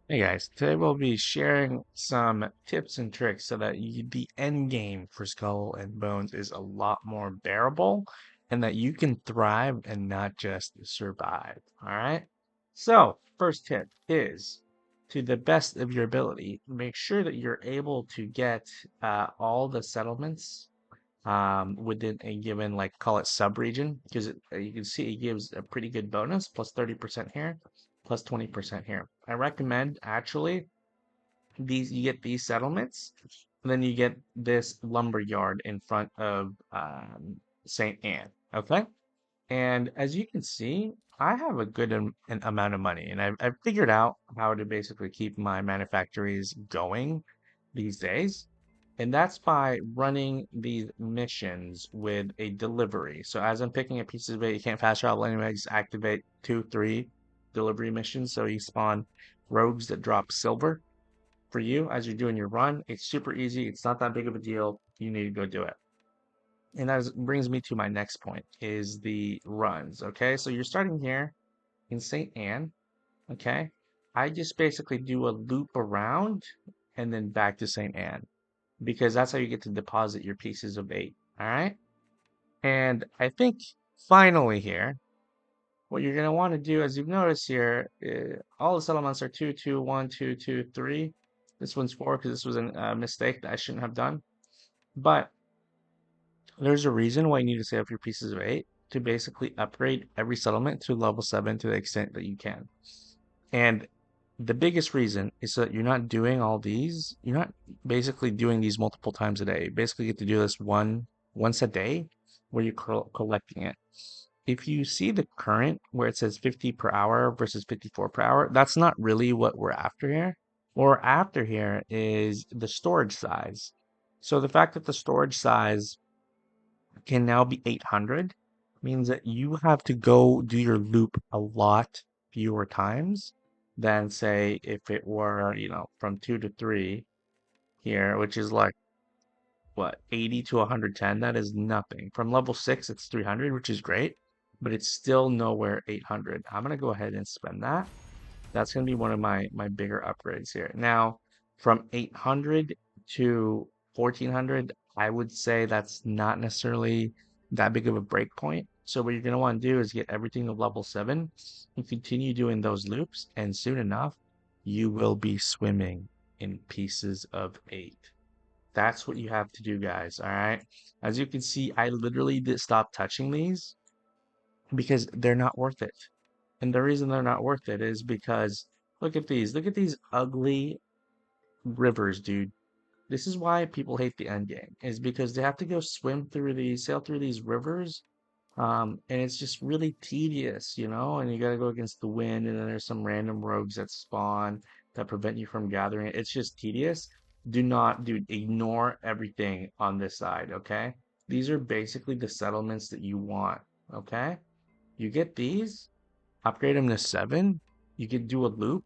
Hey guys, today we'll be sharing some tips and tricks so that the end game for Skull and Bones is a lot more bearable and that you can thrive and not just survive. All right. So, first tip is to the best of your ability, make sure that you're able to get all the settlements within a given, like call it sub-region, because you can see it gives a pretty good bonus, plus 30% here, plus 20% here. I recommend actually these you get these settlements, and then you get this lumber yard in front of St. Anne. Okay. And as you can see, I have a good an amount of money, and I've figured out how to basically keep my manufactories going these days. And that's by running these missions with a delivery. So as I'm picking up pieces of it, you can't fast travel anyway, just activate 2, 3 delivery missions. So you spawn rogues that drop silver for you as you're doing your run. It's super easy. It's not that big of a deal. You need to go do it. And brings me to my next point is the runs. Okay, so you're starting here in St. Anne. Okay, I just basically do a loop around and then back to St. Anne because that's how you get to deposit your pieces of 8. All right, and I think finally here, what you're gonna want to do, as you've noticed here, all the settlements are 2, 2, 1, 2, 2, 3. This one's 4 because this was a mistake that I shouldn't have done. But there's a reason why you need to save up your pieces of 8 to basically upgrade every settlement to level 7 to the extent that you can. And the biggest reason is so that you're not doing all these, you're not basically doing these multiple times a day. You basically get to do this once a day where you're collecting it. If you see the current where it says 50 per hour versus 54 per hour, that's not really what we're after here. What we're after here is the storage size. So the fact that the storage size can now be 800 means that you have to go do your loop a lot fewer times than say if it were, from 2 to 3 here, which is like what, 80 to 110. That is nothing. From level 6 it's 300, which is great, but it's still nowhere 800. I'm going to go ahead and spend that. That's going to be one of my bigger upgrades here. Now, from 800 to 1400, I would say that's not necessarily that big of a break point. So what you're going to want to do is get everything to level 7 and continue doing those loops, and soon enough, you will be swimming in pieces of 8. That's what you have to do, guys. All right. As you can see, I literally did stop touching these because they're not worth it. And the reason they're not worth it is because look at these. Look at these ugly rivers, dude. This is why people hate the end game, is because they have to go swim through these, sail through these rivers. And it's just really tedious, and you gotta go against the wind, and then there's some random rogues that spawn that prevent you from gathering it. It's just tedious. Do not, dude, ignore everything on this side, okay? These are basically the settlements that you want, okay? You get these, upgrade them to 7, you can do a loop,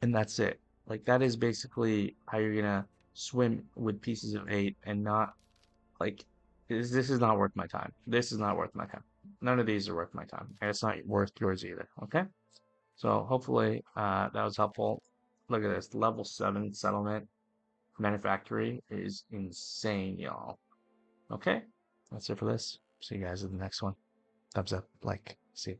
and that's it. Like that is basically how you're gonna swim with pieces of 8 and not like this is not worth my time. This is not worth my time. None of these are worth my time. And it's not worth yours either. Okay? So hopefully that was helpful. Look at this. Level 7 settlement manufactory is insane, y'all. Okay? That's it for this. See you guys in the next one. Thumbs up, like, see.